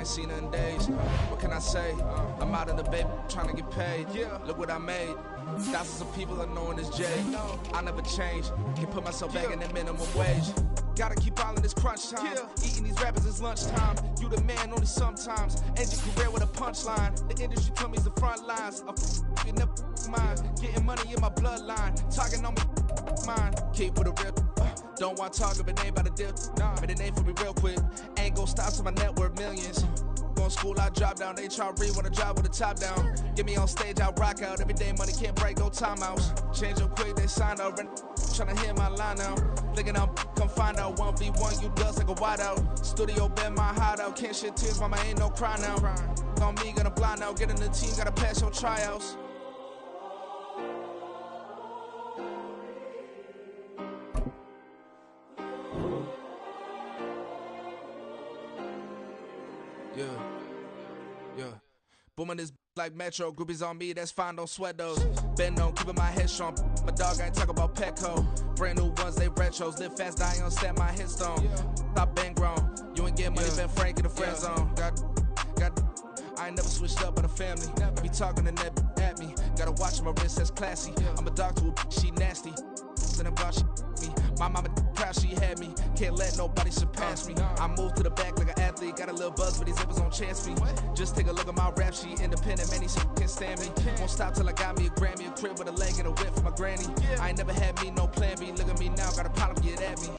ain't seen her in days. What can I say? I'm out in the baby trying to get paid. Look what I made. Thousands of people are knowing this Jay. I never change. Can put myself back in that minimum wage. Gotta keep all in this crunch time. Eating these rappers is lunchtime. You the man only sometimes. End your career with a punchline. The industry told me it's the front lines. You never mine. Getting money in my bloodline. Talking on me mine. Keep with a real. Don't want to talk if it ain't about a deal. But it ain't for me real quick. Ain't gon' stop till my net worth millions. Going school, I drop down. HRE wanna drive with the top down. Get me on stage, I rock out. Every day money can't break, no timeouts. Change up quick, they sign up. Tryna hear my line now. Thinking I'm come find out 1v1, you dust like a wideout. Studio been my hideout. Can't shed tears, mama ain't no cry now. On me, gonna blind out. Get in the team, gotta pass your tryouts. Yeah. Booming this like Metro. Groupies on me, that's fine, don't sweat those. Been on, keeping my head strong. My dog ain't talk about Petco. Brand new ones, they retros. Live fast, die on set, my headstone. Stop been grown. You ain't get money, been frank in the friend zone. I ain't never switched up on the family. Be talking to that at me. Gotta watch my wrist, that's classy. I'm a dog to a she nasty. Then about she me. My mama proud she had me. Can't let nobody surpass me. I moved to the back like an athlete. Got a little buzz, but these zippers don't chance me. Just take a look at my rap sheet. Independent, man, these can't stand me. Won't stop till I got me a Grammy, a crib with a leg and a whip for my granny. I ain't never had me no plan B. Look at me now, got a problem, get at me.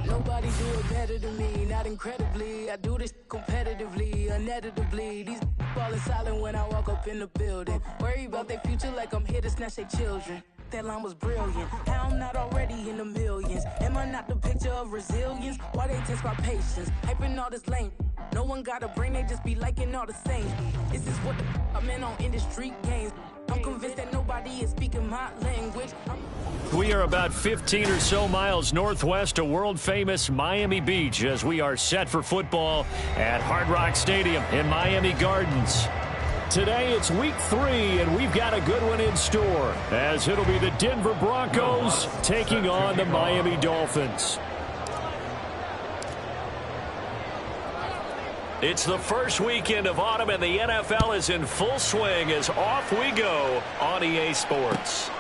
Nobody do it better than me, not incredibly. I do this competitively, uneditably. These falling silent when I walk up in the building. Worry about their future like I'm here to snatch their children. That line was brilliant. How I'm not already in the millions? Am I not the picture of resilience? Why they test my patience? Hyping all this lame. No one got a brain, they just be liking all the same. This is what the I'm in on industry games. I'm convinced that nobody is speaking my language. We are about 15 or so miles northwest of world-famous Miami Beach as we are set for football at Hard Rock Stadium in Miami Gardens. Today it's week 3, and we've got a good one in store as it'll be the Denver Broncos taking on the Miami Dolphins. It's the first weekend of autumn, and the NFL is in full swing as off we go on EA Sports.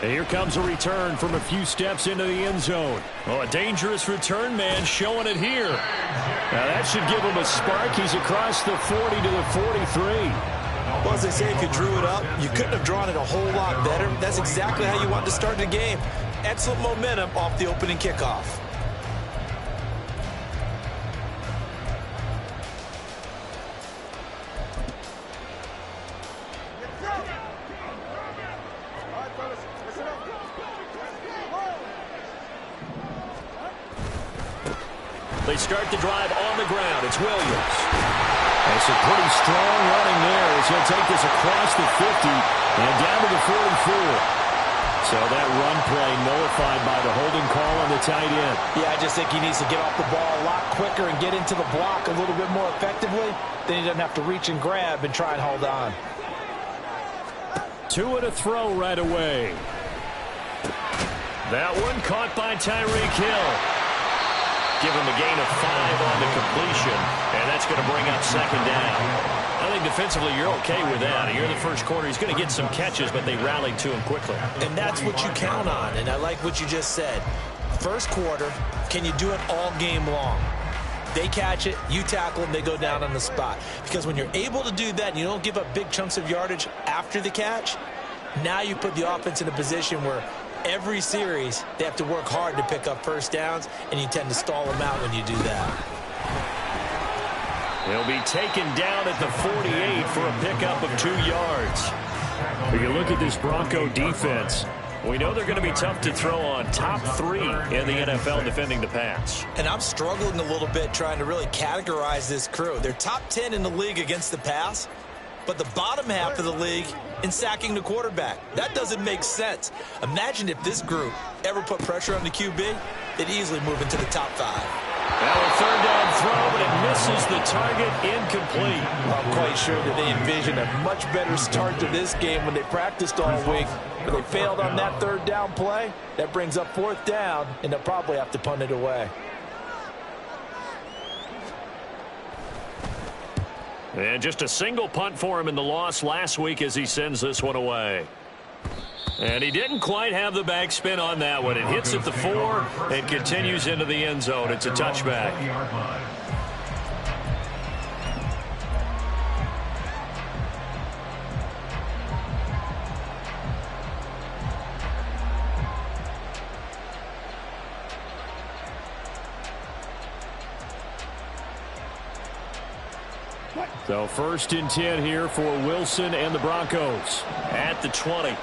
And here comes a return from a few steps into the end zone. Oh, a dangerous return man showing it here. Now that should give him a spark. He's across the 40 to the 43. Well, as they say, if you drew it up, you couldn't have drawn it a whole lot better. That's exactly how you want to start the game. Excellent momentum off the opening kickoff. They start the drive on the ground. It's Williams. That's a pretty strong running there as he'll take this across the 50 and down to the 44. So that run play nullified by the holding call on the tight end. Yeah, I just think he needs to get off the ball a lot quicker and get into the block a little bit more effectively. Then he doesn't have to reach and grab and try and hold on. 2 and a throw right away. That one caught by Tyreek Hill. Give him a gain of 5 on the completion, and that's going to bring up second down. I think defensively you're okay with that. You're in the first quarter. He's going to get some catches, but they rallied to him quickly. And that's what you count on, and I like what you just said. First quarter, can you do it all game long? They catch it, you tackle them, they go down on the spot. Because when you're able to do that and you don't give up big chunks of yardage after the catch, now you put the offense in a position where every series, they have to work hard to pick up first downs, and you tend to stall them out when you do that. He'll be taken down at the 48 for a pickup of 2 yards. If you look at this Bronco defense, we know they're going to be tough to throw on. Top 3 in the NFL defending the pass. And I'm struggling a little bit trying to really categorize this crew. They're top 10 in the league against the pass, but the bottom half of the league in sacking the quarterback. That doesn't make sense. Imagine if this group ever put pressure on the QB, they'd easily move into the top 5. Now a third down throw, but it misses the target, incomplete. I'm quite sure that they envisioned a much better start to this game when they practiced all week. But they failed on that third down play. That brings up 4th down, and they'll probably have to punt it away. And just a single punt for him in the loss last week as he sends this one away. And he didn't quite have the backspin on that one. It hits at the 4 and continues into the end zone. It's a touchback. So 1st and 10 here for Wilson and the Broncos at the 20.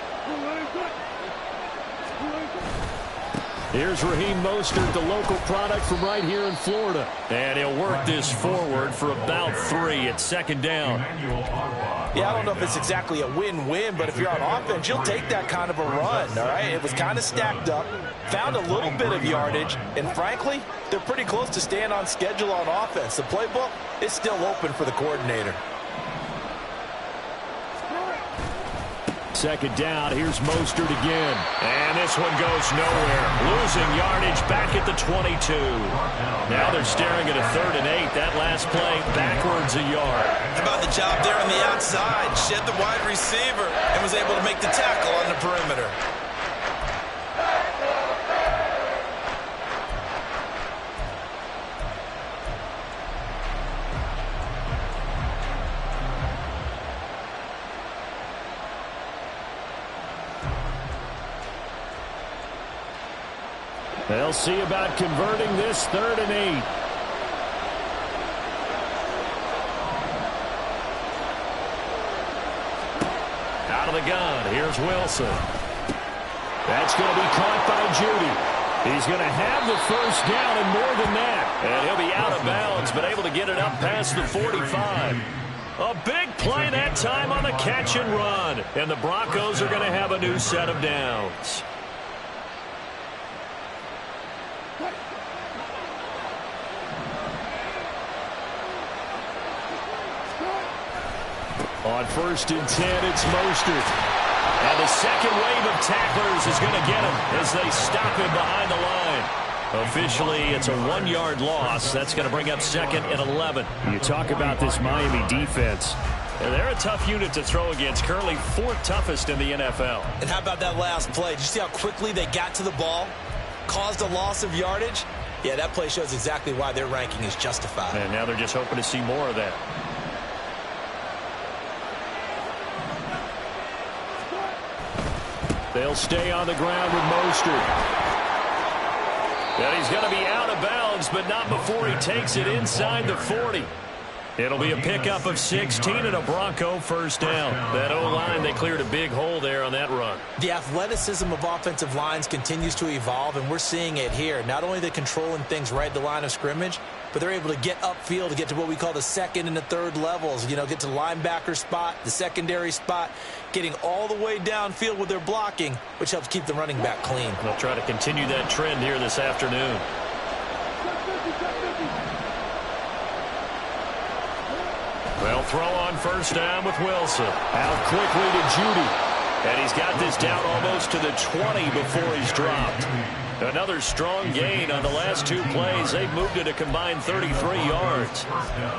Here's Raheem Mostert, the local product from right here in Florida. And he'll work this forward for about 3 at 2nd down. Yeah, I don't know if it's exactly a win-win, but if you're on offense, you'll take that kind of a run, all right? It was kind of stacked up, found a little bit of yardage, and frankly, they're pretty close to staying on schedule on offense. The playbook is still open for the coordinator. 2nd down, here's Mostert again. And this one goes nowhere. Losing yardage back at the 22. Now they're staring at a 3rd and 8. That last play backwards a yard. How about the job there on the outside? Shed the wide receiver and was able to make the tackle on the perimeter. They'll see about converting this 3rd and 8. Out of the gun, here's Wilson. That's going to be caught by Judy. He's going to have the 1st down and more than that. And he'll be out of bounds, but able to get it up past the 45. A big play that time on the catch and run. And the Broncos are going to have a new set of downs. On 1st and 10, it's Mostert. And the second wave of tacklers is going to get him as they stop him behind the line. Officially, it's a 1-yard loss. That's going to bring up 2nd and 11. You talk about this Miami defense. They're a tough unit to throw against. Currently 4th toughest in the NFL. And how about that last play? Did you see how quickly they got to the ball? Caused a loss of yardage? Yeah, that play shows exactly why their ranking is justified. And now they're just hoping to see more of that. They'll stay on the ground with Mostert. And he's going to be out of bounds, but not before he takes it inside the 40. It'll be a pickup of 16 and a Bronco 1st down. That O-line, they cleared a big hole there on that run. The athleticism of offensive lines continues to evolve, and we're seeing it here. Not only are they controlling things right at the line of scrimmage, but they're able to get upfield to get to what we call the 2nd and the 3rd levels. You know, get to the linebacker spot, the secondary spot, getting all the way downfield with their blocking, which helps keep the running back clean. They'll try to continue that trend here this afternoon. They'll throw on 1st down with Wilson. Out quickly to Judy. And he's got this down almost to the 20 before he's dropped. Another strong gain on the last 2 plays. They've moved it a combined 33 yards.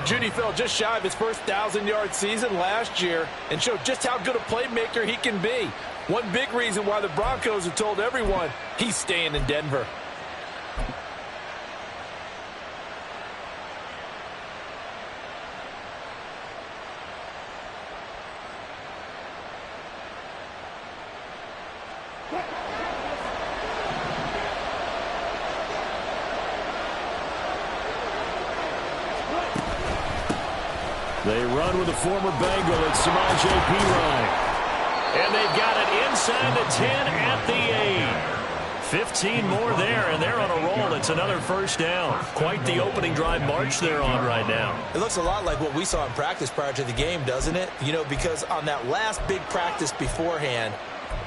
Judy fell just shy of his first 1,000-yard season last year and showed just how good a playmaker he can be. One big reason why the Broncos have told everyone he's staying in Denver. They run with a former Bengal. It's Samaje Perine. And they've got it inside the 10 at the 8. 15 more there, and they're on a roll. It's another first down. Quite the opening drive march they're on right now. It looks a lot like what we saw in practice prior to the game, doesn't it? You know, because on that last big practice beforehand,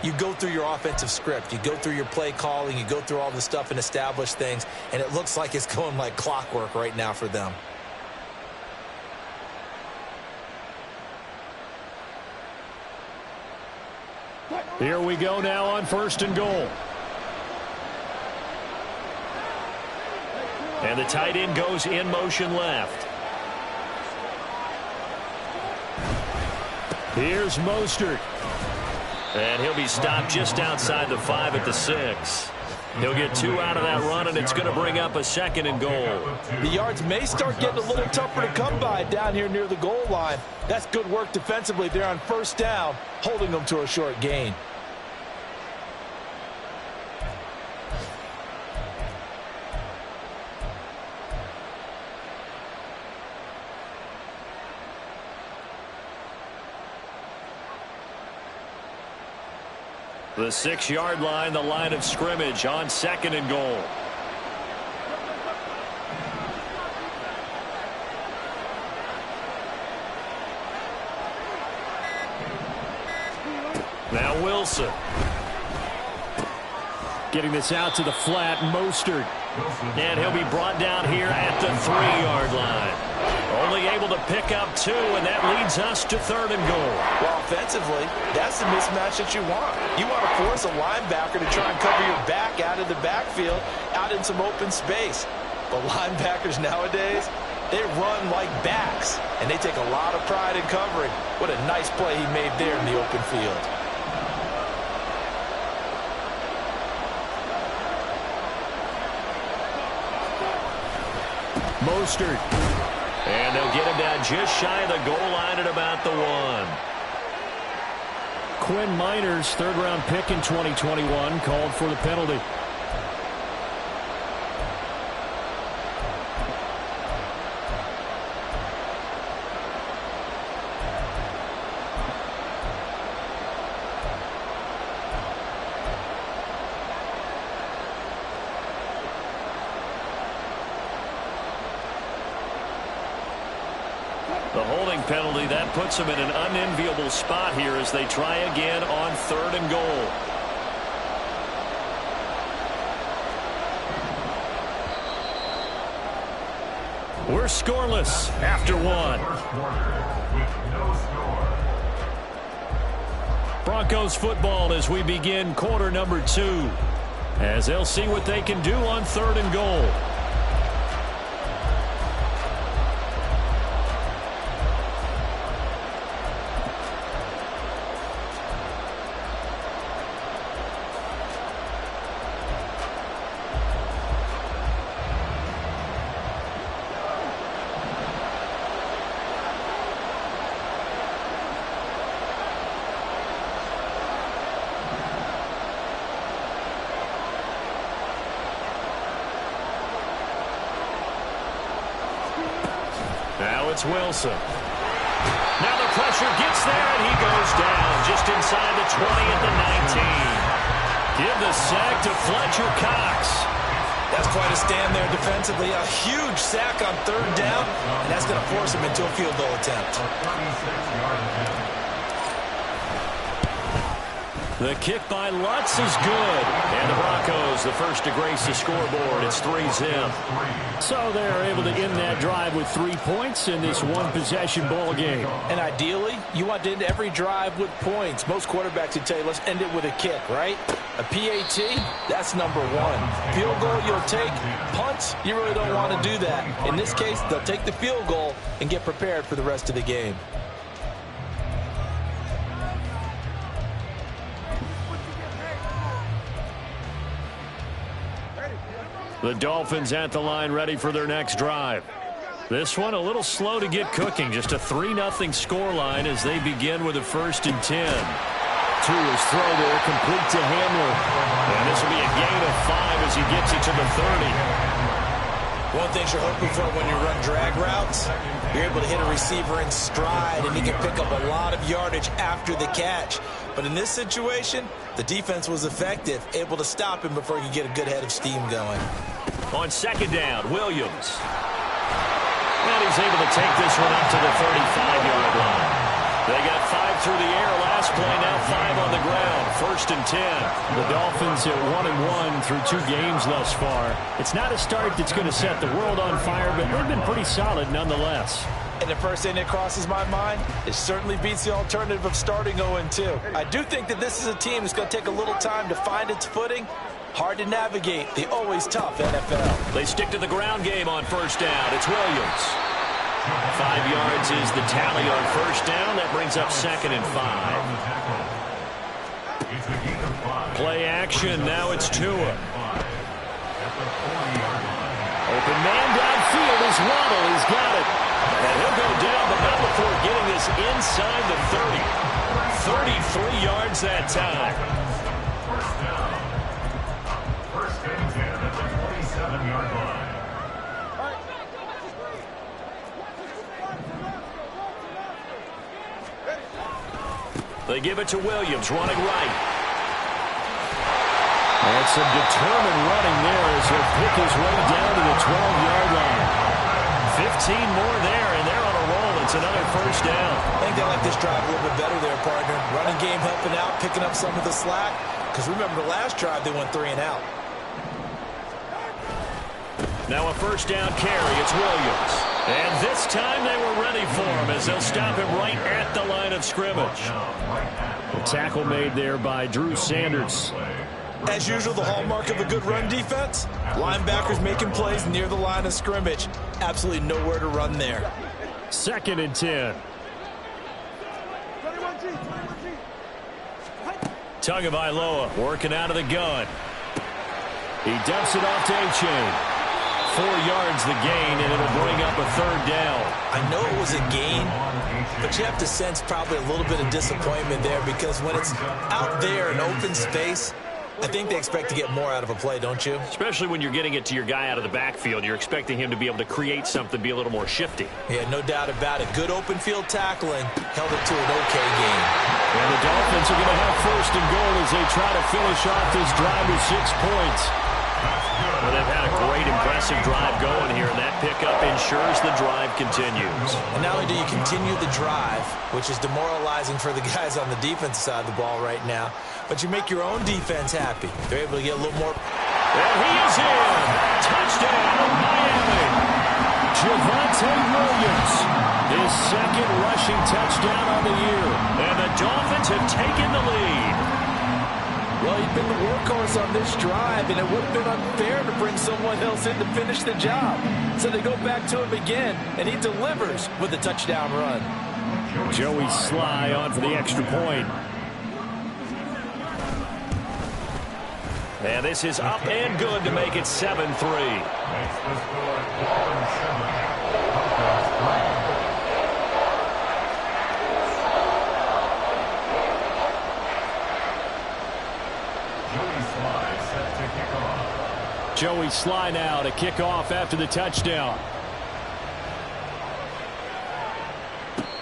you go through your offensive script. You go through your play calling. You go through all the stuff and establish things, and it looks like it's going like clockwork right now for them. Here we go now on 1st and goal. And the tight end goes in motion left. Here's Mostert. And he'll be stopped just outside the 5 at the 6. He'll get 2 out of that run, and it's going to bring up a 2nd and goal. The yards may start getting a little tougher to come by down here near the goal line. That's good work defensively there on 1st down, holding them to a short gain. The 6-yard line, the line of scrimmage on 2nd and goal. Now Wilson. Getting this out to the flat, Mostert. And he'll be brought down here at the 3-yard line. Only able to pick up 2, and that leads us to 3rd and goal. Well, offensively, that's the mismatch that you want. You want to force a linebacker to try and cover your back out of the backfield, out in some open space. But linebackers nowadays, they run like backs, and they take a lot of pride in covering. What a nice play he made there in the open field. Mostert. And they'll get him down just shy of the goal line at about the 1. Quinn Miners, 3rd-round pick in 2021, called for the penalty. The holding penalty, that puts them in an unenviable spot here as they try again on 3rd and goal. We're scoreless after 1. Broncos football as we begin quarter number 2. As they'll see what they can do on 3rd and goal. Now it's Wilson. Now the pressure gets there, and he goes down just inside the 20 at the 19. Give the sack to Fletcher Cox. That's quite a stand there defensively. A huge sack on 3rd down, and that's going to force him into a field goal attempt. The kick by Lutz is good. And the Broncos, the first to grace the scoreboard. It's 3-zip. So they're able to end that drive with 3 points in this one-possession ball game. And ideally, you want to end every drive with points. Most quarterbacks would tell you, let's end it with a kick, right? A PAT, that's number 1. Field goal, you'll take. Punts, you really don't want to do that. In this case, they'll take the field goal and get prepared for the rest of the game. The Dolphins at the line ready for their next drive. This one a little slow to get cooking. Just a 3-0 scoreline as they begin with a 1st and 10. To his throw there, complete to Hamler. And this will be a gain of 5 as he gets it to the 30. One thing you're hoping for when you run drag routes, you're able to hit a receiver in stride, and he can pick up a lot of yardage after the catch. But in this situation, the defense was effective, able to stop him before he could get a good head of steam going. On second down, Williams. And he's able to take this one up to the 35-yard line. They got 5 through the air last play, now 5 on the ground. 1st and 10. The Dolphins at 1-1 through 2 games thus far. It's not a start that's going to set the world on fire, but they've been pretty solid nonetheless. And the first thing that crosses my mind, it certainly beats the alternative of starting 0-2. I do think that this is a team that's going to take a little time to find its footing. Hard to navigate the always tough NFL. They stick to the ground game on 1st down. It's Williams. 5 yards is the tally on 1st down. That brings up 2nd and 5. Play action. Now it's Tua. Open man downfield is Waddle. He's got it. And he'll go down, but not before getting this inside the 30. 33 yards that time. First and 10 at the 27-yard line. They give it to Williams, running right. And some determined running there as he'll pick his way down to the 12-yard line. 15 more there, and they're on a roll. It's another 1st down. I think they like this drive a little bit better there, partner. Running game helping out, picking up some of the slack. Because remember, the last drive, they went 3 and out. Now a 1st down carry. It's Williams. And this time they were ready for him as they'll stop him right at the line of scrimmage. The tackle made there by Drew Sanders. As usual, the hallmark of a good run defense, linebackers making plays near the line of scrimmage. Absolutely nowhere to run there. 2nd and 10. Tagovailoa working out of the gun. He dumps it off to A-Chain. 4 yards the gain, and it'll bring up a 3rd down. I know it was a gain, but you have to sense probably a little bit of disappointment there because when it's out there in open space, I think they expect to get more out of a play, don't you? Especially when you're getting it to your guy out of the backfield. You're expecting him to be able to create something, be a little more shifty. Yeah, no doubt about it. Good open field tackling held it to an okay game. And the Dolphins are going to have 1st and goal as they try to finish off this drive with 6 points. Well, they've had a great, impressive drive going here, and that pickup ensures the drive continues. And not only do you continue the drive, which is demoralizing for the guys on the defensive side of the ball right now, but you make your own defense happy. They're able to get a little more. And he is in. Touchdown, Miami. Javonte Williams, his 2nd rushing touchdown on the year. And the Dolphins have taken the lead. Well, he'd been the workhorse on this drive, and it would have been unfair to bring someone else in to finish the job. So they go back to him again, and he delivers with a touchdown run. Joey Sly on for the extra point. And this is up and good to make it 7-3. Joey Sly now to kick off after the touchdown.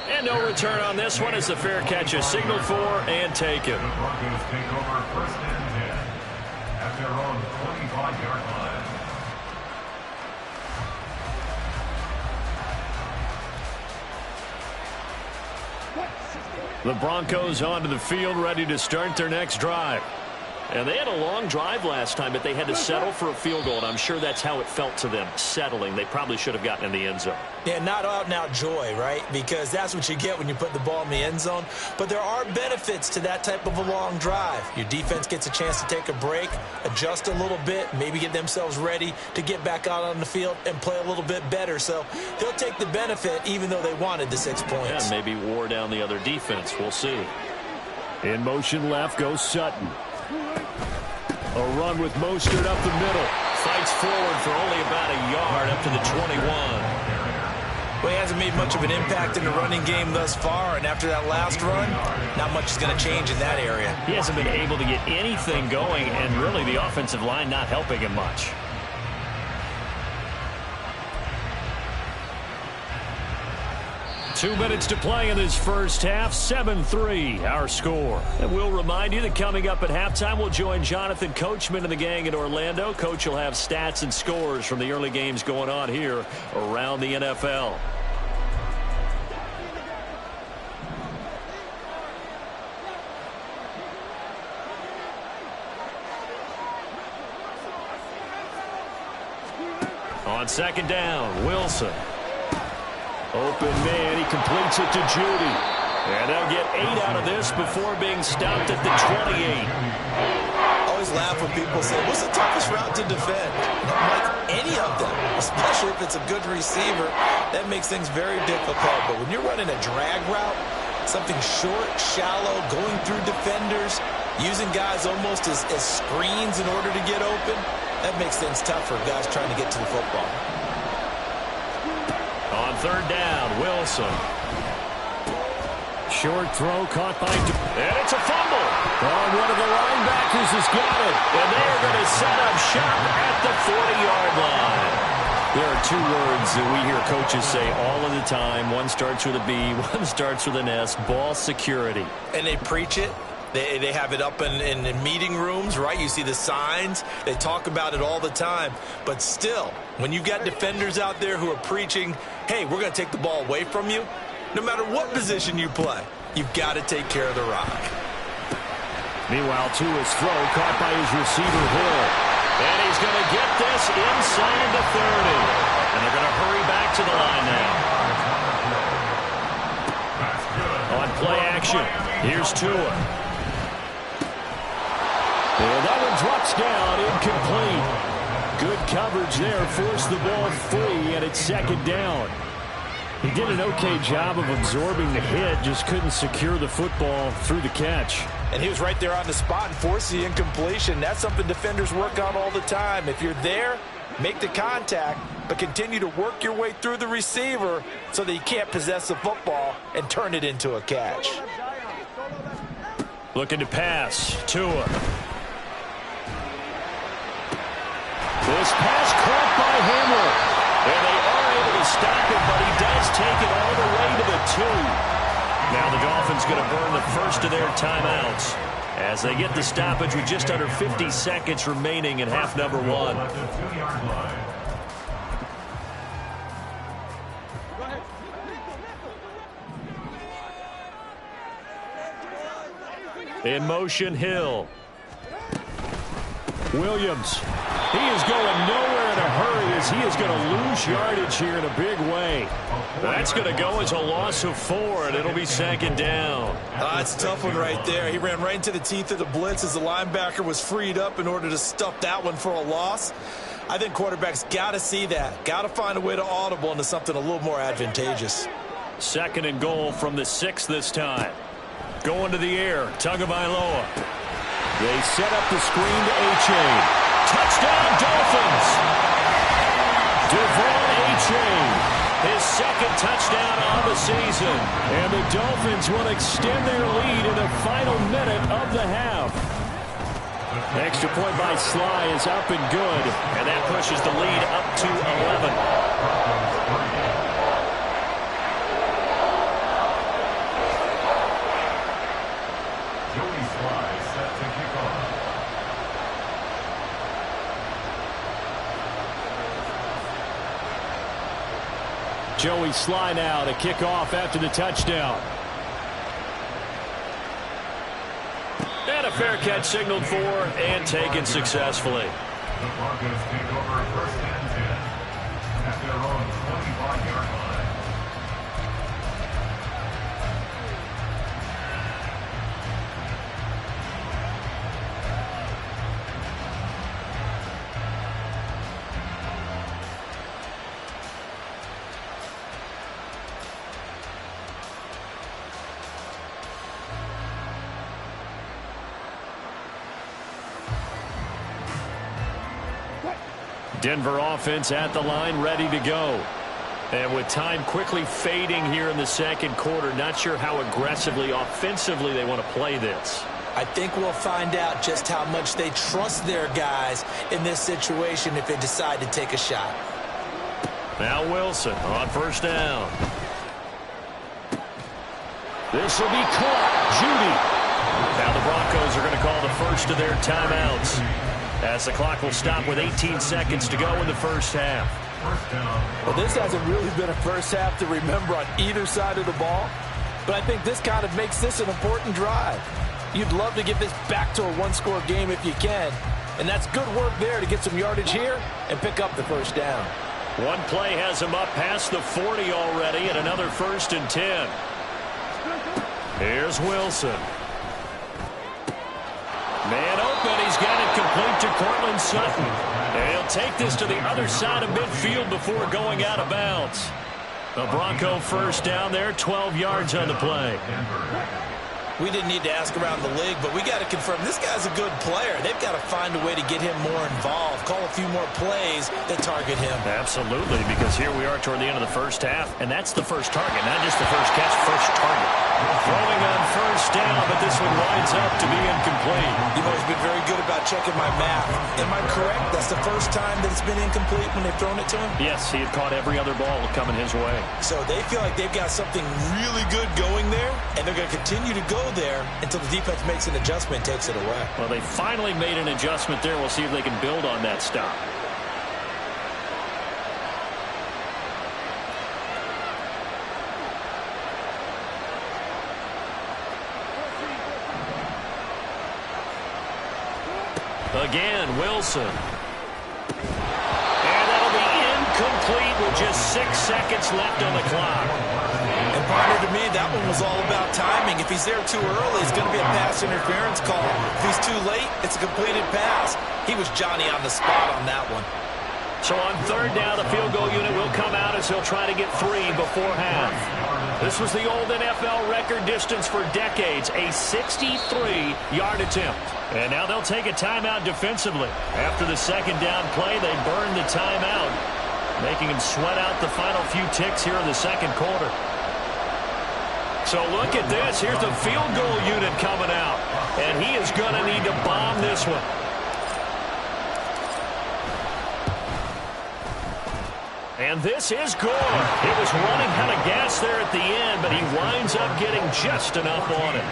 And no return on this one as the fair catch is signaled for and taken. The Broncos take over 1st and 10 at their own 25-yard line. The Broncos onto the field, ready to start their next drive. And they had a long drive last time, but they had to settle for a field goal, and I'm sure that's how it felt to them, settling. They probably should have gotten in the end zone. Yeah, not out-and-out joy, right? Because that's what you get when you put the ball in the end zone. But there are benefits to that type of a long drive. Your defense gets a chance to take a break, adjust a little bit, maybe get themselves ready to get back out on the field and play a little bit better. So they'll take the benefit even though they wanted the 6 points. Yeah, maybe wore down the other defense. We'll see. In motion left goes Sutton. A run with Mostert up the middle. Fights forward for only about a yard up to the 21. Well, he hasn't made much of an impact in the running game thus far, and after that last run, not much is going to change in that area. He hasn't been able to get anything going, and really the offensive line not helping him much. 2 minutes to play in this first half. 7-3 our score. And we'll remind you that coming up at halftime, we'll join Jonathan Coachman and the gang in Orlando. Coach will have stats and scores from the early games going on here around the NFL. On second down, Wilson. Open man, he completes it to Judy. And they'll get 8 out of this before being stopped at the 28. I always laugh when people say, what's the toughest route to defend? Not like any of them, especially if it's a good receiver. That makes things very difficult. But when you're running a drag route, something short, shallow, going through defenders, using guys almost as screens in order to get open, that makes things tough for guys trying to get to the football. On third down, Wilson. Short throw caught by... And it's a fumble. Oh, one of the linebackers has got it. And they're going to set up shop at the 40-yard line. There are 2 words that we hear coaches say all of the time. One starts with a B, one starts with an S. Ball security. And they preach it. They have it up in meeting rooms, right? You see the signs. They talk about it all the time. But still, when you've got defenders out there who are preaching, hey, we're going to take the ball away from you, no matter what position you play, you've got to take care of the rock. Meanwhile, Tua's throw caught by his receiver, Hill. And he's going to get this inside the 30. And they're going to hurry back to the line now. On play action, here's Tua. And that one drops down, incomplete. Good coverage there, forced the ball free, and it's second down. He did an okay job of absorbing the hit, just couldn't secure the football through the catch. And he was right there on the spot and forced the incompletion. That's something defenders work on all the time. If you're there, make the contact, but continue to work your way through the receiver so that you can't possess the football and turn it into a catch. Looking to pass, Tua. This pass caught by Hamler. And they are able to stop it, but he does take it all the way to the 2. Now the Dolphins going to burn the first of their timeouts as they get the stoppage with just under 50 seconds remaining in half number 1. In motion, Hill. Williams. He is going nowhere in a hurry as he is going to lose yardage here in a big way. That's going to go as a loss of 4, and it'll be second down. That's a tough one right there. He ran right into the teeth of the blitz as the linebacker was freed up in order to stuff that one for a loss. I think quarterbacks got to see that. Got to find a way to audible into something a little more advantageous. Second and goal from the 6 this time. Going to the air, Tagovailoa. They set up the screen to A-Chain. Touchdown, Dolphins! Devon A-Chain, his second touchdown on the season. And the Dolphins will extend their lead in the final minute of the half. Extra point by Sly is up and good. And that pushes the lead up to 11. Joey Sly now to kick off after the touchdown. And a fair catch signaled for and taken successfully. The Broncos take over first and 10 at their own 25-yard line. Denver offense at the line, ready to go. And with time quickly fading here in the second quarter, not sure how aggressively, offensively they want to play this. I think we'll find out just how much they trust their guys in this situation if they decide to take a shot. Now Wilson on first down. This will be caught. Judy. Now the Broncos are going to call the first of their timeouts, as the clock will stop with 18 seconds to go in the first half. Well, this hasn't really been a first half to remember on either side of the ball, but I think this kind of makes this an important drive. You'd love to get this back to a one-score game if you can, and that's good work there to get some yardage here and pick up the first down. One play has him up past the 40 already, and another 1st and 10. Here's Wilson. Man open, he's got it complete to Cortland Sutton. And he'll take this to the other side of midfield before going out of bounds. A Bronco first down there, 12 yards on the play. We didn't need to ask around the league, but we got to confirm this guy's a good player. They've got to find a way to get him more involved, call a few more plays that target him. Absolutely, because here we are toward the end of the first half, and that's the first target, not just the first catch, first target. Throwing on first down, but this one winds up to be incomplete. You've always been very good about checking my math. Am I correct? That's the first time that it's been incomplete when they've thrown it to him? Yes, he had caught every other ball coming his way. So they feel like they've got something really good going there, and they're going to continue to go there until the defense makes an adjustment and takes it away. Well, they finally made an adjustment there. We'll see if they can build on that stop. Again, Wilson. And that'll be incomplete with just 6 seconds left on the clock. And partner, to me, that one was all about timing. If he's there too early, it's going to be a pass interference call. If he's too late, it's a completed pass. He was Johnny on the spot on that one. So on third down, the field goal unit will come out as he'll try to get 3 before half. This was the old NFL record distance for decades, a 63-yard attempt. And now they'll take a timeout defensively. After the second down play, they burn the timeout, making him sweat out the final few ticks here in the second quarter. So look at this. Here's the field goal unit coming out. And he is going to need to bomb this one. And this is good. It was running out of gas there at the end, but he winds up getting just enough on it.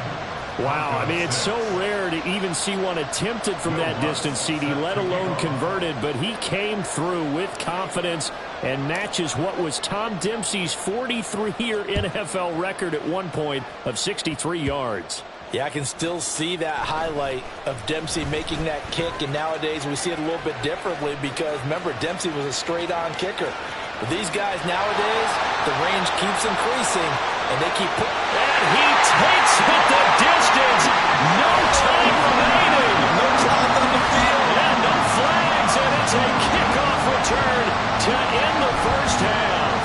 Wow, I mean, it's so rare to even see one attempted from that distance, CD, let alone converted, but he came through with confidence and matches what was Tom Dempsey's 43-year NFL record at one point of 63 yards. Yeah, I can still see that highlight of Dempsey making that kick, and nowadays we see it a little bit differently because, remember, Dempsey was a straight-on kicker. But these guys nowadays, the range keeps increasing, and they keep putting... And he takes it the distance. No time remaining. No clock on the field. And no flags, and it's a kickoff return to end the first half.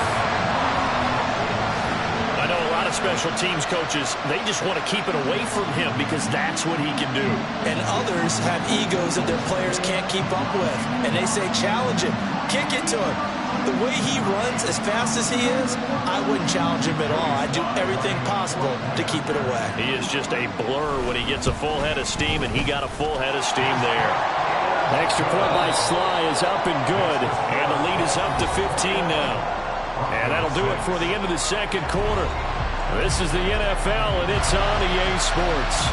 I know a lot of special teams coaches, they just want to keep it away from him because that's what he can do. And others have egos that their players can't keep up with. And they say, challenge him, kick it to him. The way he runs as fast as he is, I wouldn't challenge him at all. I'd do everything possible to keep it away. He is just a blur when he gets a full head of steam, and he got a full head of steam there. Extra point by Sly is up and good, and the lead is up to 15 now. And that'll do it for the end of the second quarter. This is the NFL, and it's on EA Sports.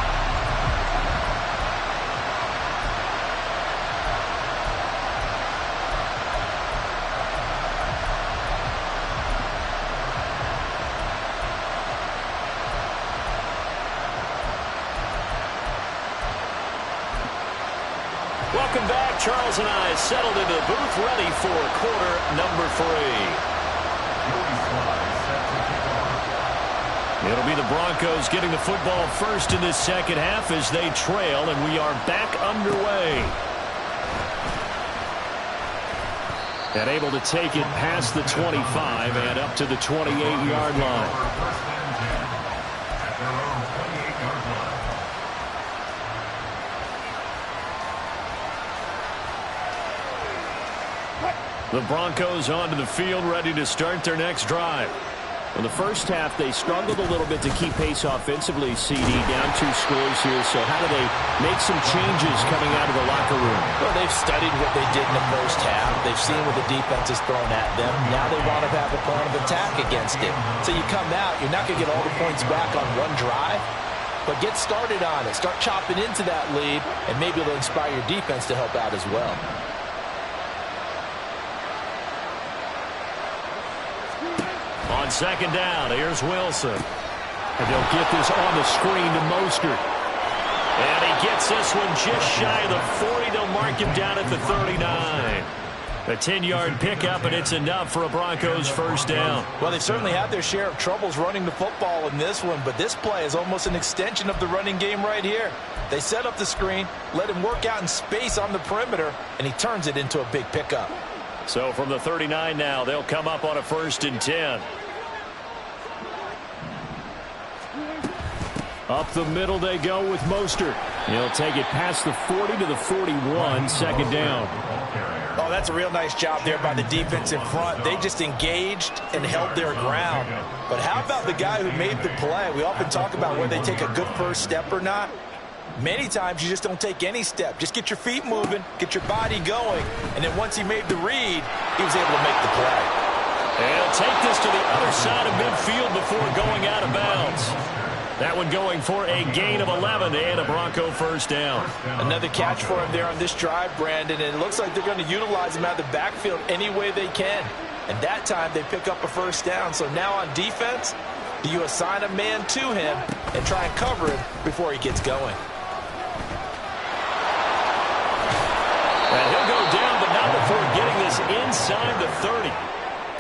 Welcome back. Charles and I settled into the booth, ready for quarter number 3. It'll be the Broncos getting the football first in this second half as they trail, and we are back underway. And able to take it past the 25 and up to the 28-yard line. The Broncos onto the field, ready to start their next drive. In the first half, they struggled a little bit to keep pace offensively, CD, down 2 scores here. So how do they make some changes coming out of the locker room? Well, they've studied what they did in the first half. They've seen what the defense has thrown at them. Now they want to have a plan of attack against it. So you come out, you're not going to get all the points back on one drive, but get started on it. Start chopping into that lead, and maybe it'll inspire your defense to help out as well. On second down, here's Wilson. And they'll get this on the screen to Mostert. And he gets this one just shy of the 40. They'll mark him down at the 39. A 10-yard pickup, and it's enough for a Broncos first down. Well, they've certainly had their share of troubles running the football in this one, but this play is almost an extension of the running game right here. They set up the screen, let him work out in space on the perimeter, and he turns it into a big pickup. So from the 39 now, they'll come up on a 1st and 10. Up the middle they go with Mostert. He'll take it past the 40 to the 41, second down. Oh, that's a real nice job there by the defense in front. They just engaged and held their ground. But how about the guy who made the play? We often talk about whether they take a good first step or not. Many times you just don't take any step. Just get your feet moving, get your body going, and then once he made the read, he was able to make the play. And he'll take this to the other side of midfield before going out of bounds. That one going for a gain of 11 and a Bronco first down. Another catch for him there on this drive, Brandon, and it looks like they're going to utilize him out of the backfield any way they can. And that time they pick up a first down. So now on defense, do you assign a man to him and try and cover him before he gets going? And he'll go down, but not before getting this inside the 30.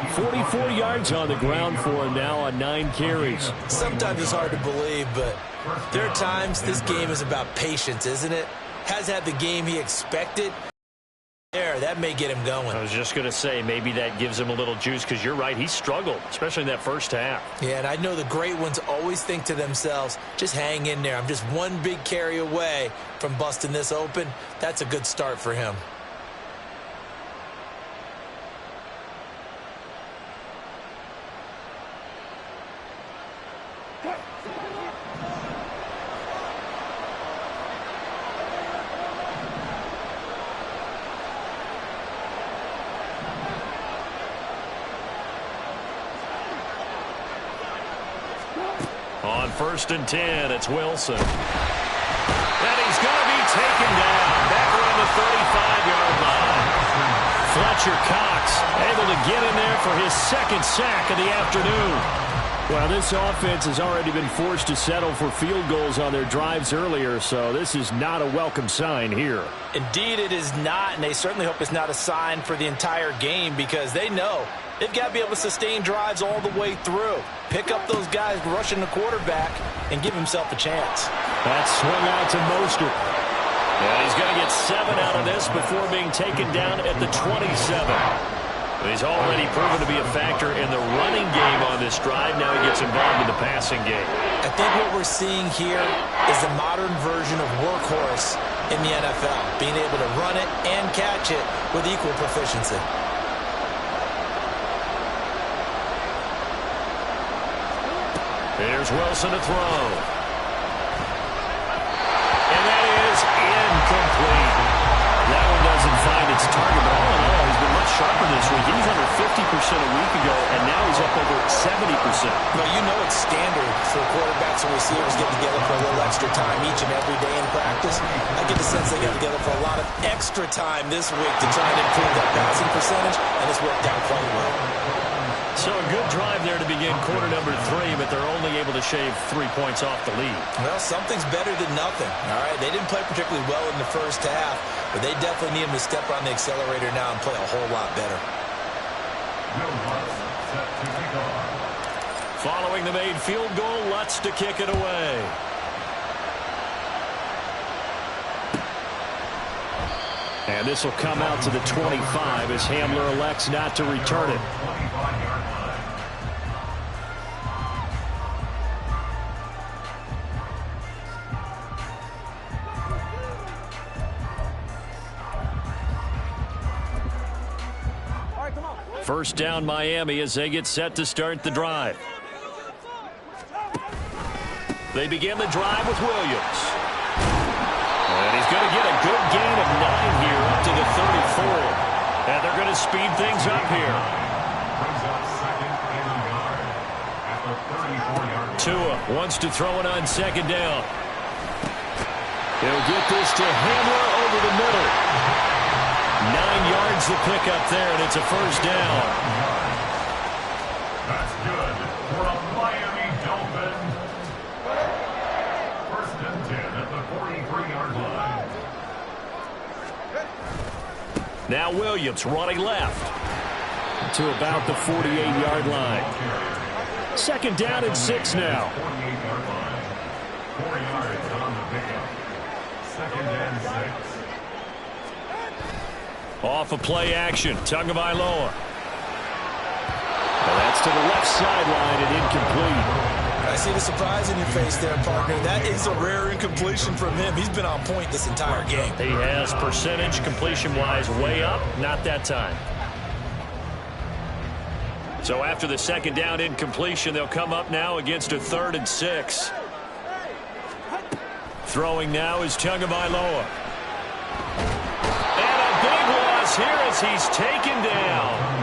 44 yards on the ground for him now on 9 carries. Sometimes it's hard to believe, but there are times this game is about patience, isn't it? Has had the game he expected. There, that may get him going. I was just going to say, maybe that gives him a little juice, because you're right, he struggled, especially in that first half. Yeah, and I know the great ones always think to themselves, just hang in there. I'm just one big carry away from busting this open. That's a good start for him. On 1st and 10, it's Wilson. And he's going to be taken down back around the 35-yard line. Fletcher Cox able to get in there for his 2nd sack of the afternoon. Well, this offense has already been forced to settle for field goals on their drives earlier, so this is not a welcome sign here. Indeed, it is not, and they certainly hope it's not a sign for the entire game, because they know they've got to be able to sustain drives all the way through. Pick up those guys rushing the quarterback and give himself a chance. That swung out to Mostert. And he's going to get 7 out of this before being taken down at the 27. He's already proven to be a factor in the running game on this drive. Now he gets involved in the passing game. I think what we're seeing here is the modern version of workhorse in the NFL, being able to run it and catch it with equal proficiency. Here's Wilson to throw. And that is incomplete. That one doesn't find its target, but all in all, he's been much sharper this week. He was under 50% a week ago, and now he's up over 70%. Well, you know it's standard for quarterbacks and receivers get together for a little extra time each and every day in practice. I get the sense they got together for a lot of extra time this week to try and improve that passing percentage, and it's worked out quite well. So a good drive there to begin quarter number 3, but they're only able to shave 3 points off the lead. Well, something's better than nothing, all right? They didn't play particularly well in the first half, but they definitely need him to step on the accelerator now and play a whole lot better. Following the made field goal, Lutz to kick it away. And this will come out to the 25 as Hamler elects not to return it. First down Miami as they get set to start the drive. They begin the drive with Williams. And he's going to get a good gain of 9 here up to the 34. And they're going to speed things up here. Tua wants to throw it on second down. He'll get this to Hamler over the middle. 9 yards the pickup there, and it's a first down. That's good for a Miami Dolphin. First and 10 at the 43-yard line. Now Williams running left to about the 48-yard line. Second down and 6 now. 48-yard line. 4 yards on the pickup. Second and 6. Off a play action. Tagovailoa. And that's to the left sideline and incomplete. I see the surprise in your face there, partner. That is a rare incompletion from him. He's been on point this entire game. He has percentage completion-wise way up. Not that time. So after the second down incompletion, they'll come up now against a 3rd and 6. Throwing now is Tagovailoa. And a big loss here as he's taken down.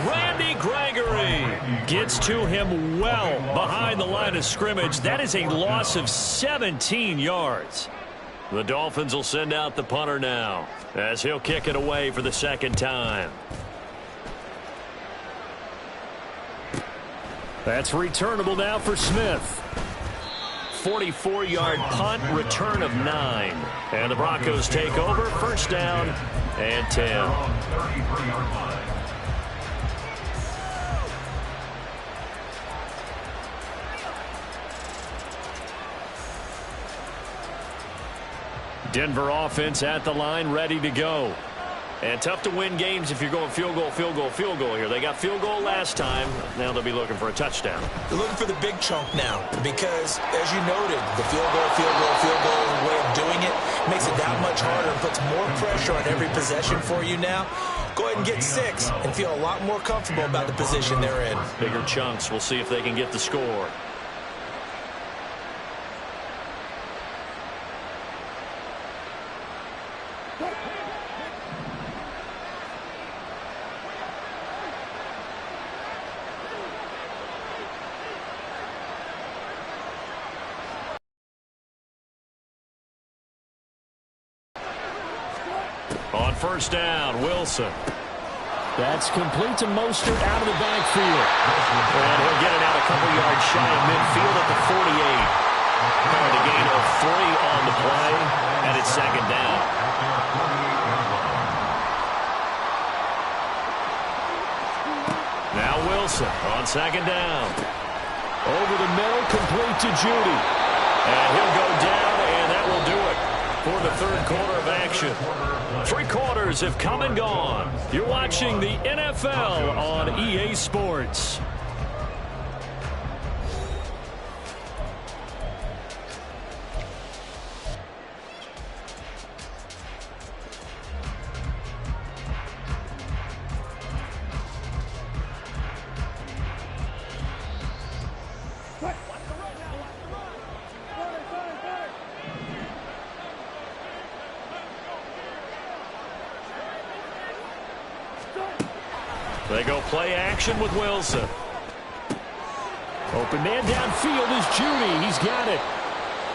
Randy Gregory gets to him well behind the line of scrimmage. That is a loss of 17 yards. The Dolphins will send out the punter now as he'll kick it away for the second time. That's returnable now for Smith. 44-yard punt, return of 9. And the Broncos take over, first down and 10. Denver offense at the line, ready to go. And tough to win games if you're going field goal, field goal, field goal here. They got field goal last time. Now they'll be looking for a touchdown. They're looking for the big chunk now because, as you noted, the field goal, field goal, field goal way of doing it makes it that much harder and puts more pressure on every possession for you now. Go ahead and get 6 and feel a lot more comfortable about the position they're in. Bigger chunks. We'll see if they can get the score. On first down, Wilson. That's complete to Mostert out of the backfield. And he'll get it out a couple yards shy of midfield at the 48. And a gain of 3 on the play, and it's second down. Now Wilson on second down. Over the middle, complete to Judy. And he'll go down, and that will do it for the third quarter of action. 3 quarters have come and gone. You're watching the NFL on EA Sports. They go play action with Wilson. Open man downfield is Judy. He's got it.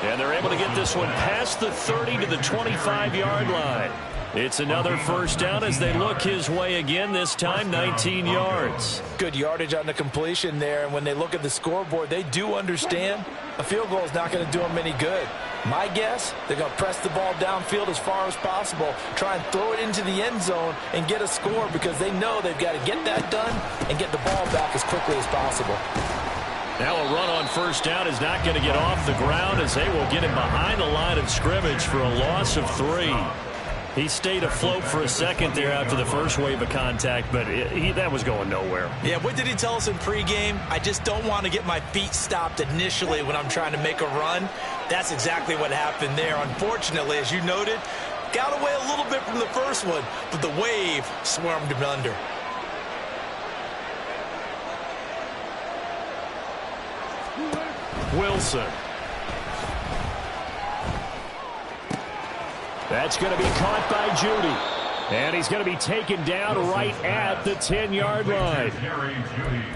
And they're able to get this one past the 30 to the 25-yard line. It's another first down as they look his way again, this time 19 yards. Good yardage on the completion there, and when they look at the scoreboard, they do understand a field goal is not going to do them any good. My guess, they're going to press the ball downfield as far as possible, try and throw it into the end zone and get a score because they know they've got to get that done and get the ball back as quickly as possible. Now a run on first down is not going to get off the ground as they will get him behind the line of scrimmage for a loss of 3. He stayed afloat for a second there after the first wave of contact, but that was going nowhere. Yeah, what did he tell us in pregame? I just don't want to get my feet stopped initially when I'm trying to make a run. That's exactly what happened there. Unfortunately, as you noted, got away a little bit from the first one, but the wave swarmed him under. Wilson That's going to be caught by Judy. And he's going to be taken down right at the 10-yard line.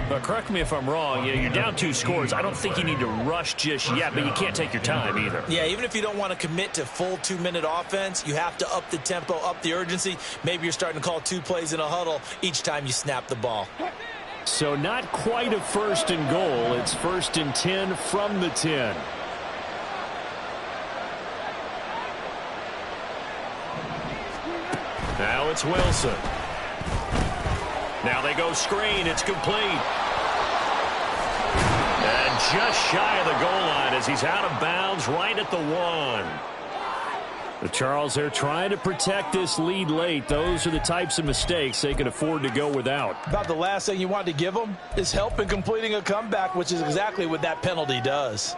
But correct me if I'm wrong. You're down 2 scores. I don't think you need to rush just yet, but you can't take your time either. Yeah, even if you don't want to commit to full 2-minute offense, you have to up the tempo, up the urgency. Maybe you're starting to call 2 plays in a huddle each time you snap the ball. So not quite a 1st and goal. It's 1st and 10 from the 10. Now it's Wilson. Now they go screen. It's complete. And just shy of the goal line as he's out of bounds right at the 1. The Charles, they're trying to protect this lead late. Those are the types of mistakes they can afford to go without. About the last thing you want to give them is help in completing a comeback, which is exactly what that penalty does.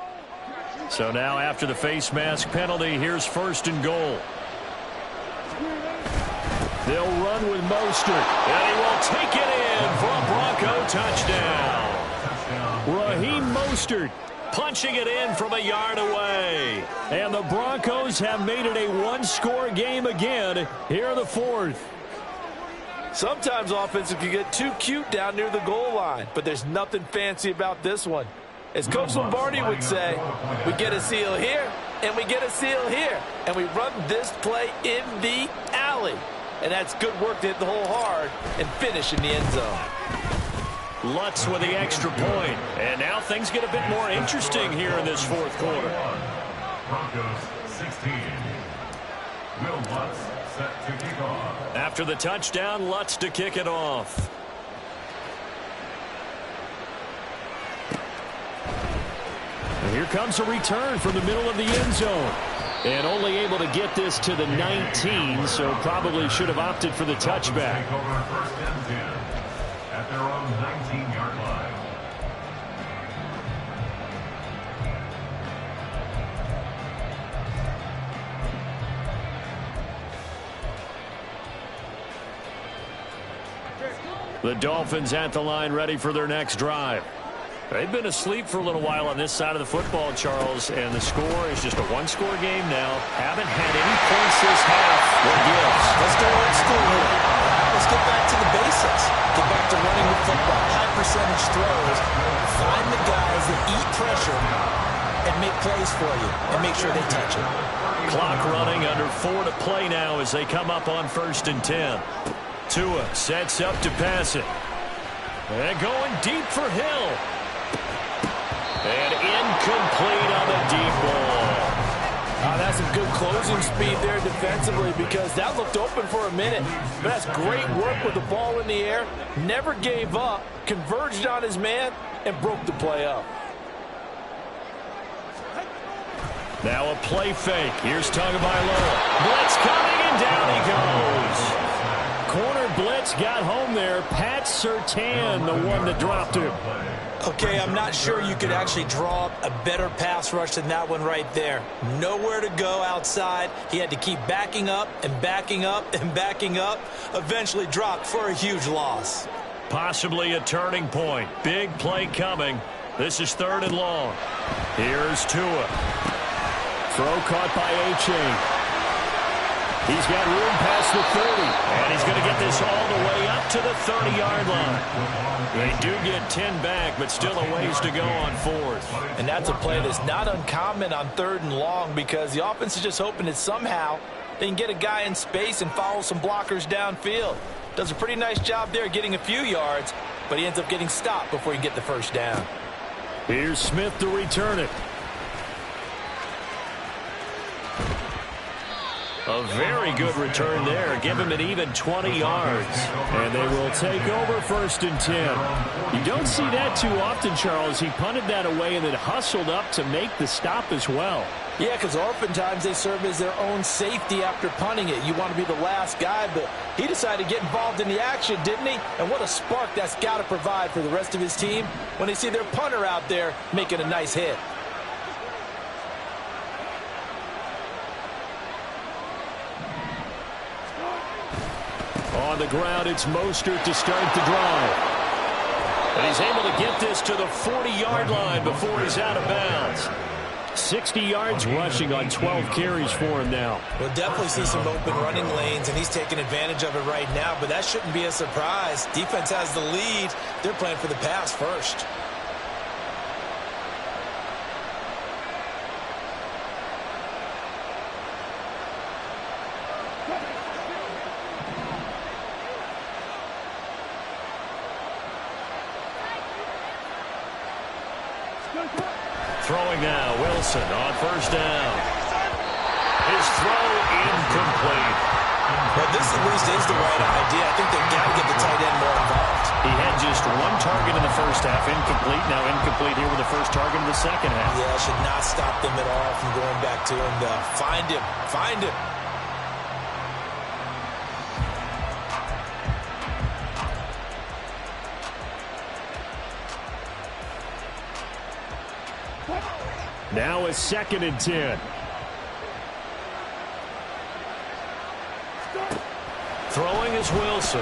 So now after the face mask penalty, here's 1st and goal. They'll run with Mostert, and he will take it in for a Bronco touchdown. Raheem Mostert punching it in from a yard away. And the Broncos have made it a 1-score game again here in the 4th. Sometimes offenses can get too cute down near the goal line, but there's nothing fancy about this one. As Coach Lombardi would say, we get a seal here, and we get a seal here, and we run this play in the alley. And that's good work to hit the hole hard and finish in the end zone. Lutz with the extra point. And now things get a bit more interesting here in this 4th quarter. Broncos 16. Will Lutz set to kick off. After the touchdown, Lutz to kick it off. And here comes a return from the middle of the end zone. And only able to get this to the 19, so probably should have opted for the touchback. Take over 1st and 10 at their own 19-yard line. The Dolphins at the line, ready for their next drive. They've been asleep for a little while on this side of the football, Charles, and the score is just a 1-score game now. Haven't had any points this half. What gives? Let's go old school here. Let's get back to the basics. Get back to running the football, high percentage throws. Find the guys that eat pressure and make plays for you and make sure they touch it. Clock running, under 4 to play now as they come up on 1st and 10. Tua sets up to pass it. And going deep for Hill. And incomplete on the deep ball. That's some good closing speed there defensively because that looked open for a minute. But that's great work with the ball in the air. Never gave up, converged on his man, and broke the play up. Now a play fake. Here's Tagovailoa. Blitz coming, and down he goes. Corner blitz got home there. Pat Surtain, the one that dropped him. Okay, I'm not sure you could actually draw up a better pass rush than that one right there. Nowhere to go outside. He had to keep backing up and backing up and backing up. Eventually dropped for a huge loss. Possibly a turning point. Big play coming. This is 3rd and long. Here's Tua. Throw caught by A-Chain. He's got room past the 30, and he's going to get this all the way up to the 30-yard line. They do get 10 back, but still a ways to go on 4th. And that's a play that's not uncommon on 3rd and long because the offense is just hoping that somehow they can get a guy in space and follow some blockers downfield. Does a pretty nice job there getting a few yards, but he ends up getting stopped before he can get the 1st down. Here's Smith to return it. A very good return there. Give him an even 20 yards. And they will take over 1st and 10. You don't see that too often, Charles. He punted that away and then hustled up to make the stop as well. Yeah, because oftentimes they serve as their own safety after punting it. You want to be the last guy, but he decided to get involved in the action, didn't he? And what a spark that's got to provide for the rest of his team when they see their punter out there making a nice hit. On the ground, it's Mostert to start the drive. And he's able to get this to the 40-yard line before he's out of bounds. 60 yards rushing on 12 carries for him now. We'll definitely see some open running lanes, and he's taking advantage of it right now, but that shouldn't be a surprise. Defense has the lead. They're playing for the pass first. Throwing now, Wilson on first down. His throw incomplete. Well, this at least is the right idea. I think they've got to get the tight end more involved. He had just one target in the first half, incomplete. Now incomplete here with the first target in the second half. Yeah, should not stop them at all from going back to him. Find him. Find him. Now a 2nd and 10. Throwing is Wilson.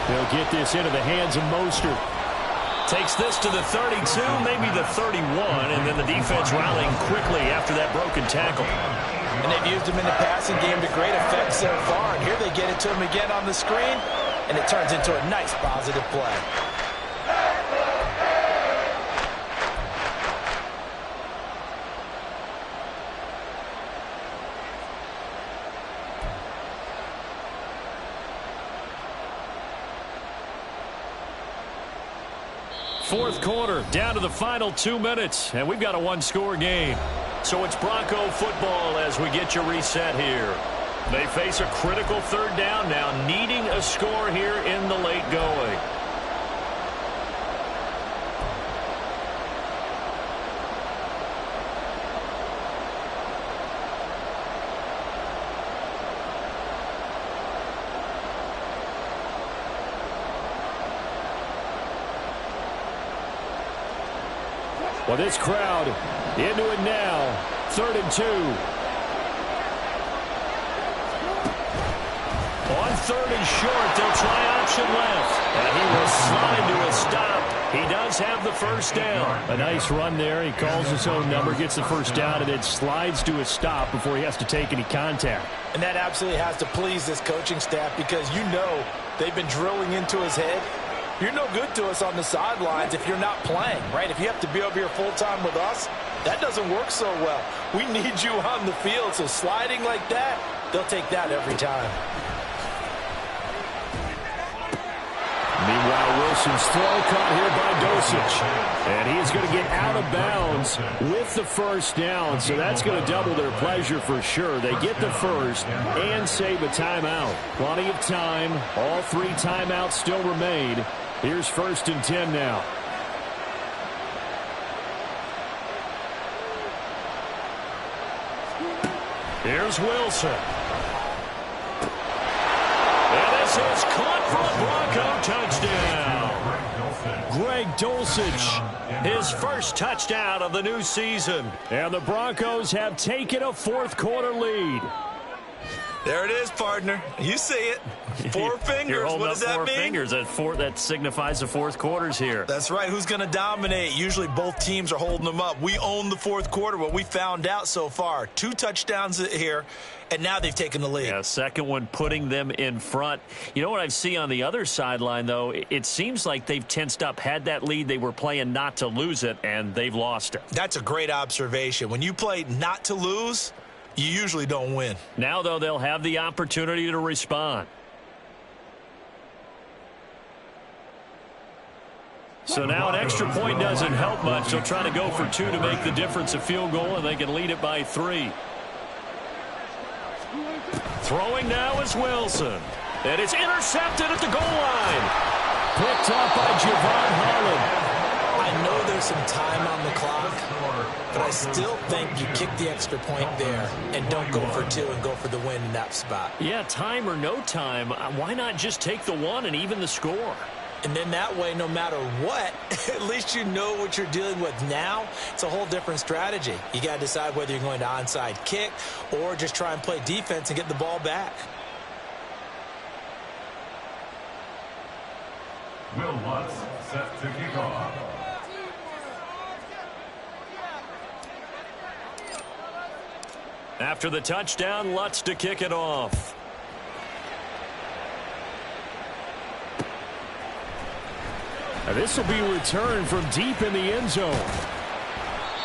He'll get this into the hands of Mostert. Takes this to the 32, maybe the 31, and then the defense rallying quickly after that broken tackle. And they've used him in the passing game to great effect so far. And here they get it to him again on the screen, and it turns into a nice positive play. Fourth quarter, down to the final 2 minutes, and we've got a one-score game. So it's Bronco football as we get you reset here. They face a critical third down now, needing a score here in the late going. Well, this crowd into it now. 3rd and 2. On 3rd and short, they'll try option left. And he will slide to a stop. He does have the first down. A nice run there. He calls his own number, gets the first down, and then slides to a stop before he has to take any contact. And that absolutely has to please this coaching staff because you know they've been drilling into his head. You're no good to us on the sidelines if you're not playing, right? If you have to be over here full-time with us, that doesn't work so well. We need you on the field, so sliding like that, they'll take that every time. Meanwhile, Wilson's throw caught here by Dosich. And he's going to get out of bounds with the first down, so that's going to double their pleasure for sure. They get the first and save a timeout. Plenty of time. All 3 timeouts still remain. Here's 1st and 10 now. Here's Wilson. And this is caught for a Bronco touchdown. Greg Dulcich, his first touchdown of the new season. And the Broncos have taken a 4th quarter lead. There it is, partner. You see it. 4 fingers. What does that mean? 4 fingers. That signifies the 4th quarter's here. That's right. Who's going to dominate? Usually both teams are holding them up. We own the 4th quarter, what we found out so far. 2 touchdowns here, and now they've taken the lead. Yeah, second one putting them in front. You know what I see on the other sideline, though? It seems like they've tensed up, had that lead. They were playing not to lose it, and they've lost it. That's a great observation. When you play not to lose, you usually don't win. Now, though, they'll have the opportunity to respond. So now an extra point doesn't help much. They'll try to go for 2 to make the difference a field goal, and they can lead it by 3. Throwing now is Wilson. And it's intercepted at the goal line. Picked off by Javon Holland. I know there's some time on the clock, but I still think you kick the extra point there and don't go for 2 and go for the win in that spot. Yeah, time or no time, why not just take the 1 and even the score? And then that way, no matter what, at least you know what you're dealing with now. It's a whole different strategy. You got to decide whether you're going to onside kick or just try and play defense and get the ball back. Will Lutz set to kick off. After the touchdown, Lutz to kick it off. This will be returned from deep in the end zone.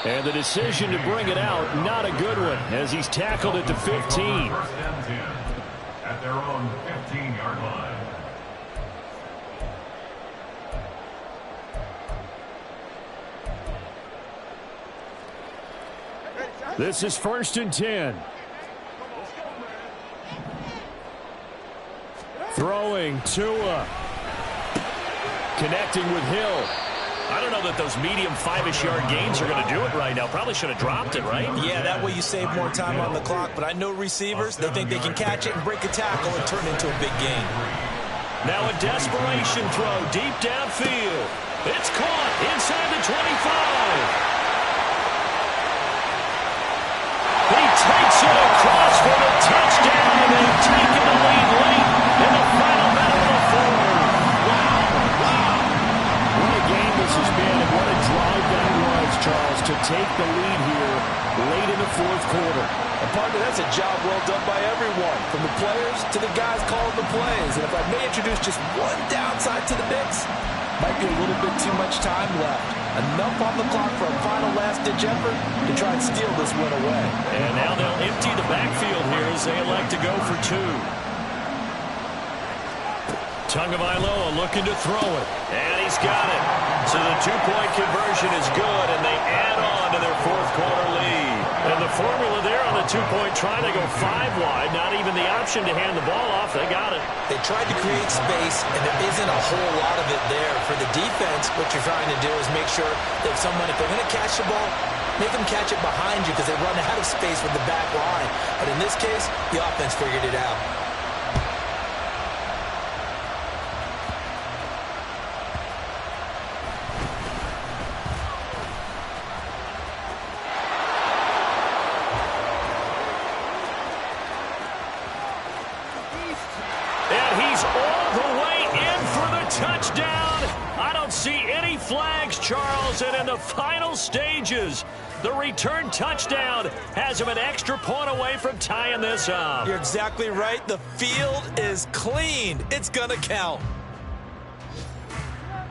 And the decision to bring it out, not a good one, as he's tackled at the 15. First and 10 at their own 15-yard line. This is 1st and 10. Throwing Tua. Connecting with Hill. I don't know that those medium 5-ish yard gains are going to do it right now. Probably should have dropped it, right? Yeah, that way you save more time on the clock. But I know receivers, they think they can catch it and break a tackle and turn it into a big gain. Now a desperation throw deep downfield. It's caught inside the 25. He takes it across for the touchdown, and they've taken the lead late in the final minute of the fourth. Wow. What a game this has been, and what a drive that was, Charles, to take the lead here late in the fourth quarter. And partner, that's a job well done by everyone, from the players to the guys calling the plays. And if I may introduce just one downside to the mix, might be a little bit too much time left. Enough on the clock for a final last-ditch effort to try and steal this win away. And now they'll empty the backfield here as they elect to go for two. Tagovailoa looking to throw it. And he's got it. So the two-point conversion is good, and they add on to their fourth quarter lead. And the formula there on the two-point, trying to go 5 wide, not even the option to hand the ball off. They got it. They tried to create space, and there isn't a whole lot of it there. For the defense, what you're trying to do is make sure that if they're going to catch the ball, make them catch it behind you because they run out of space with the back line. But in this case, the offense figured it out. Charles, and in the final stages, the return touchdown has him an extra point away from tying this up. You're exactly right. The field is clean. It's going to count.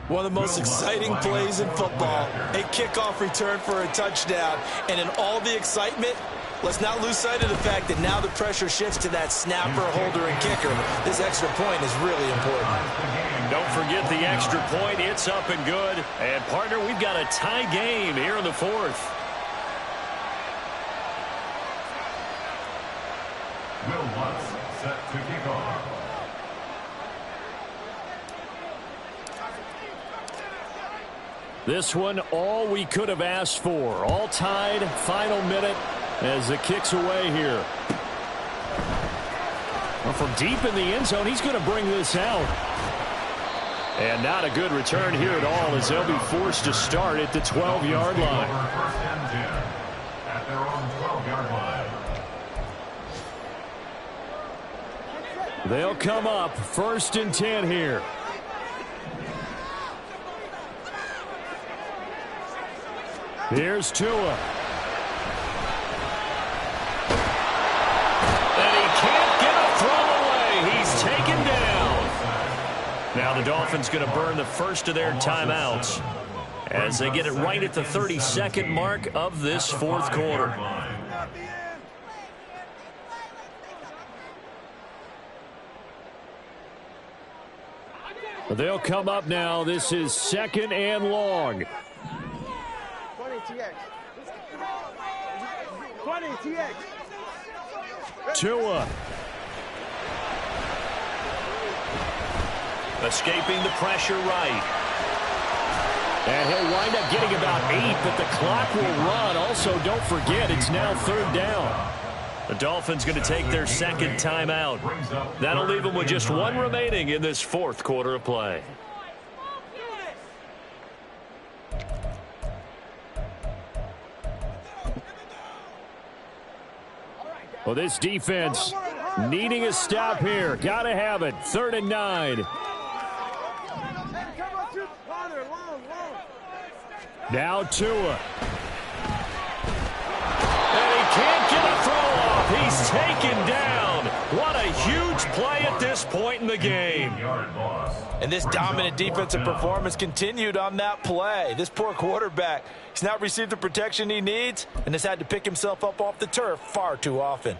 One of the most exciting plays in football, a kickoff return for a touchdown. And in all the excitement, let's not lose sight of the fact that now the pressure shifts to that snapper, holder, and kicker. This extra point is really important. Don't forget the extra point. It's up and good. And, partner, we've got a tie game here in the fourth. Will Lutz set to kick off. This one, all we could have asked for. All tied, final minute as it kicks away here. Well, from deep in the end zone, he's going to bring this out. And not a good return here at all as they'll be forced to start at the 12-yard line. First and 10 at their own 12-yard line. They'll come up 1st and 10 here. Here's Tua. And he can't get a throw away. He's taken down. Now the Dolphins going to burn the first of their timeouts as they get it right at the 32nd mark of this fourth quarter. They'll come up now. This is 2nd and long. 20 TX. Tua. Escaping the pressure right. And he'll wind up getting about 8, but the clock will run. Also, don't forget, it's now 3rd down. The Dolphins going to take their second timeout. That'll leave them with just 1 remaining in this fourth quarter of play. Well, this defense needing a stop here. Got to have it. 3rd and 9. Now Tua. And he can't get a throw off. first point in the game. And this dominant defensive performance continued on that play. This poor quarterback, he's not received the protection he needs and has had to pick himself up off the turf far too often.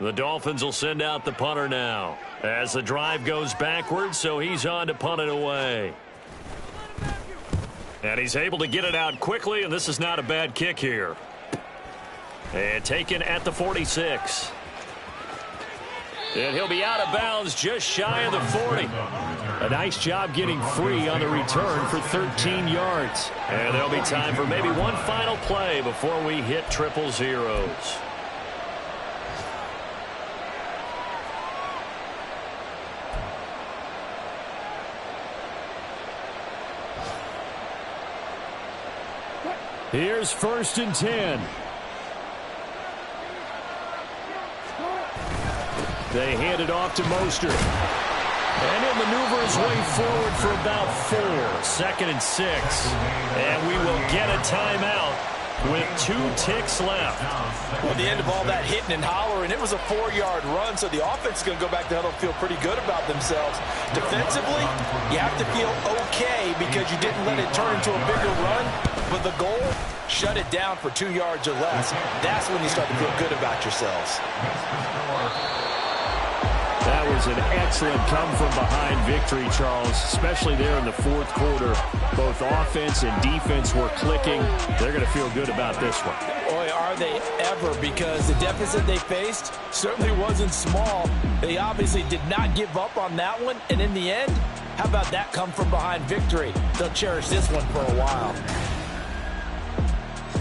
The Dolphins will send out the punter now as the drive goes backwards, so he's on to punt it away. And he's able to get it out quickly, and this is not a bad kick here. And taken at the 46. And he'll be out of bounds just shy of the 40. A nice job getting free on the return for 13 yards. And there'll be time for maybe one final play before we hit triple zeros. Here's 1st and 10. They hand it off to Mostert. And he'll maneuver his way forward for about 4. 2nd and 6. And we will get a timeout with 2 ticks left. Well, the end of all that hitting and hollering, it was a 4-yard run, so the offense is going to go back to huddle, feel pretty good about themselves. Defensively, you have to feel okay because you didn't let it turn into a bigger run, but the goal, shut it down for 2 yards or less. That's when you start to feel good about yourselves. That was an excellent come-from-behind victory, Charles, especially there in the 4th quarter. Both offense and defense were clicking. They're going to feel good about this one. Boy, are they ever, because the deficit they faced certainly wasn't small. They obviously did not give up on that one, and in the end, how about that come-from-behind victory? They'll cherish this one for a while.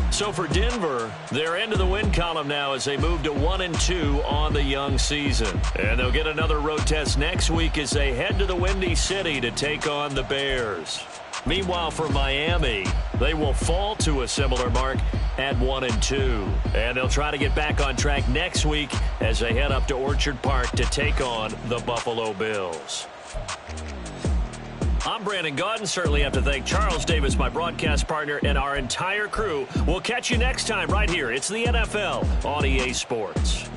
So for Denver, they're into the win column now as they move to 1-2 on the young season. And they'll get another road test next week as they head to the Windy City to take on the Bears. Meanwhile, for Miami, they will fall to a similar mark at 1-2. And they'll try to get back on track next week as they head up to Orchard Park to take on the Buffalo Bills. I'm Brandon Gaudin. Certainly have to thank Charles Davis, my broadcast partner, and our entire crew. We'll catch you next time right here. It's the NFL on EA Sports.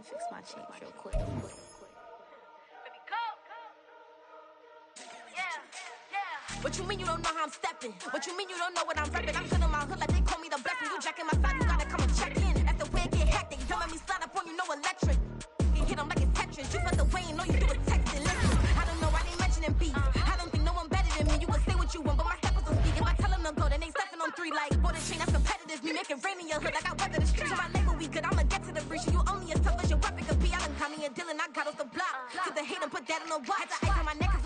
Fix my change real quick. What you mean you don't know how I'm stepping? What you mean you don't know what I'm repping? I'm still in my hood like they call me the blessing. You jacking my side, you gotta come and check in. That's the way it get hectic. Don't let me slide up on you, no electric. You hit them like it's Tetris. You felt the way and know you do it texting. Listen, I don't know why they mentioning beef. I don't think no one better than me. You can say what you want, but my steppers don't speak. If I tell them to go, then they stepping on 3 like for the chain. That's competitive. Me making rain in your hood like I weather the streets. My neighbor we good. I'ma get to the breach. You only as tough as your weapon could be. I done Connie and Dylan. I got off the block. To the hate and put that in the watch. Had to ice on my neck.